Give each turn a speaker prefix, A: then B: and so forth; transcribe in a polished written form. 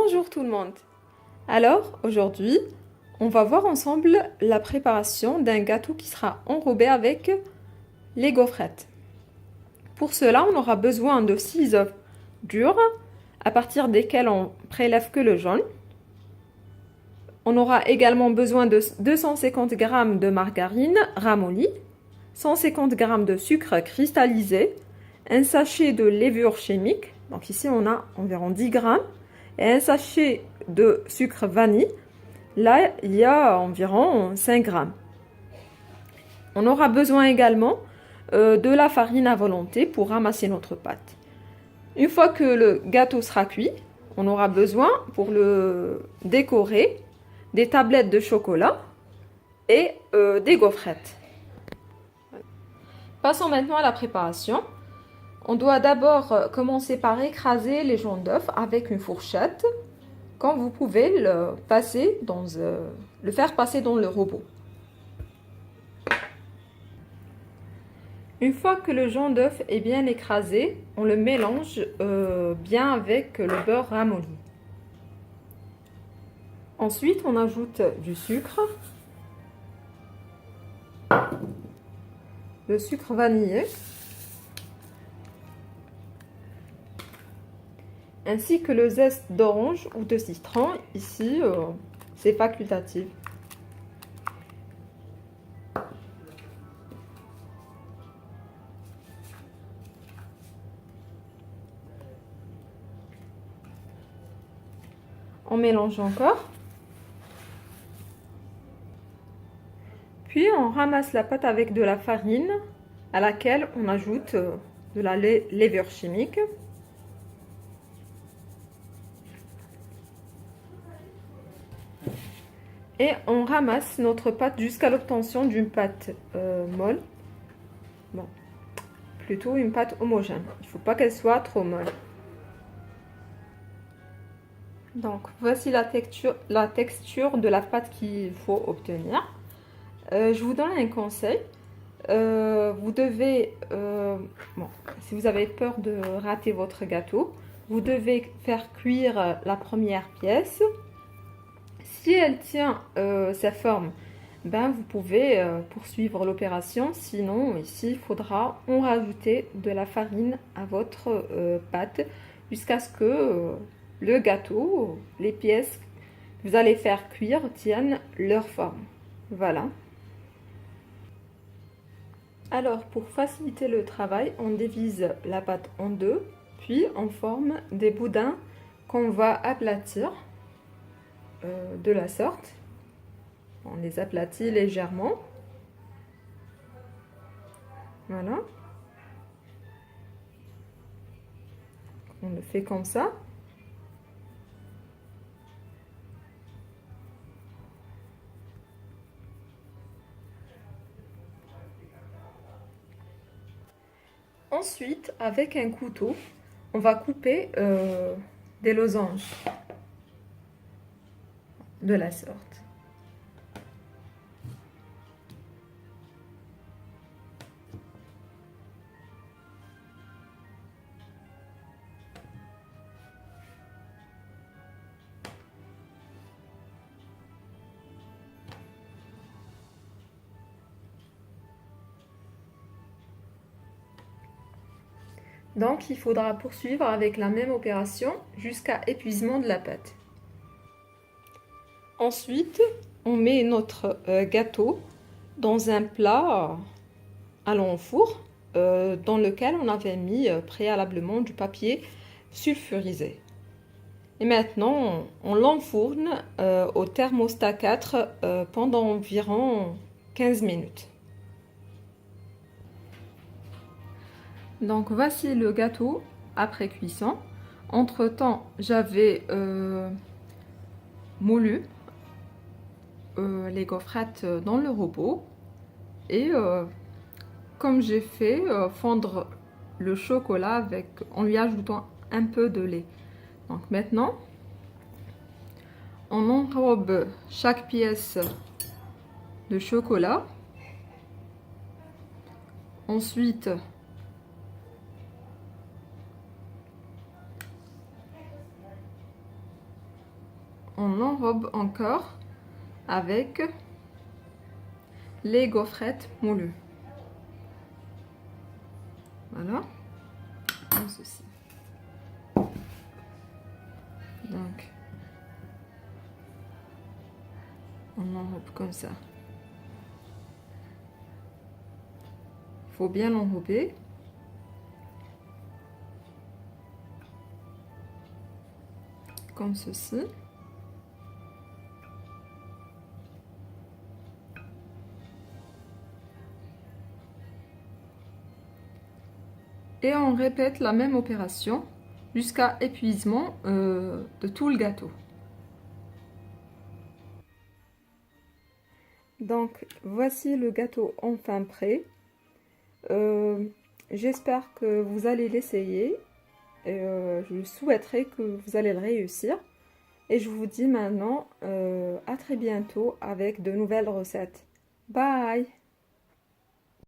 A: Bonjour tout le monde. Alors, aujourd'hui, on va voir ensemble la préparation d'un gâteau qui sera enrobé avec les gaufrettes. Pour cela, on aura besoin de 6 œufs durs, à partir desquels on prélève que le jaune. On aura également besoin de 250 g de margarine ramollie, 150 g de sucre cristallisé, un sachet de levure chimique, donc ici on a environ 10 g, et un sachet de sucre vanille, là il y a environ 5 g. On aura besoin également de la farine à volonté pour ramasser notre pâte. Une fois que le gâteau sera cuit, on aura besoin pour le décorer des tablettes de chocolat et des gaufrettes. Passons maintenant à la préparation. On doit d'abord commencer par écraser les jaunes d'œufs avec une fourchette, quand vous pouvez le faire passer dans le robot. Une fois que le jaune d'œuf est bien écrasé, on le mélange bien avec le beurre ramolli. Ensuite, on ajoute du sucre, le sucre vanillé, ainsi que le zeste d'orange ou de citron. Ici, c'est facultatif. On mélange encore. Puis on ramasse la pâte avec de la farine à laquelle on ajoute de la levure chimique. Et on ramasse notre pâte jusqu'à l'obtention d'une pâte molle. Bon, plutôt une pâte homogène. Il ne faut pas qu'elle soit trop molle. Donc voici la texture de la pâte qu'il faut obtenir. Je vous donne un conseil. Vous devez, si vous avez peur de rater votre gâteau, vous devez faire cuire la première pièce. Si elle tient sa forme, ben vous pouvez poursuivre l'opération. Sinon, ici, il faudra en rajouter de la farine à votre pâte jusqu'à ce que le gâteau, les pièces que vous allez faire cuire tiennent leur forme. Voilà. Alors, pour faciliter le travail, on divise la pâte en deux, puis on forme des boudins qu'on va aplatir de la sorte. On les aplatit légèrement. Voilà. On le fait comme ça. Ensuite, avec un couteau, on va couper des losanges de la sorte. Donc, il faudra poursuivre avec la même opération jusqu'à épuisement de la pâte. Ensuite, on met notre gâteau dans un plat allant au four dans lequel on avait mis préalablement du papier sulfurisé. Et maintenant, on l'enfourne au thermostat 4 pendant environ 15 minutes. Donc voici le gâteau après cuisson. Entre-temps, j'avais moulu les gaufrettes dans le robot et comme j'ai fait fondre le chocolat en lui ajoutant un peu de lait. Donc maintenant, on enrobe chaque pièce de chocolat. Ensuite, on enrobe encore avec les gaufrettes moulues. Voilà, comme ceci. Donc, on enrobe comme ça. Il faut bien l'enrober. Comme ceci. Et on répète la même opération jusqu'à épuisement de tout le gâteau. Donc voici le gâteau enfin prêt. J'espère que vous allez l'essayer. Je souhaiterais que vous allez le réussir. Et je vous dis maintenant à très bientôt avec de nouvelles recettes. Bye!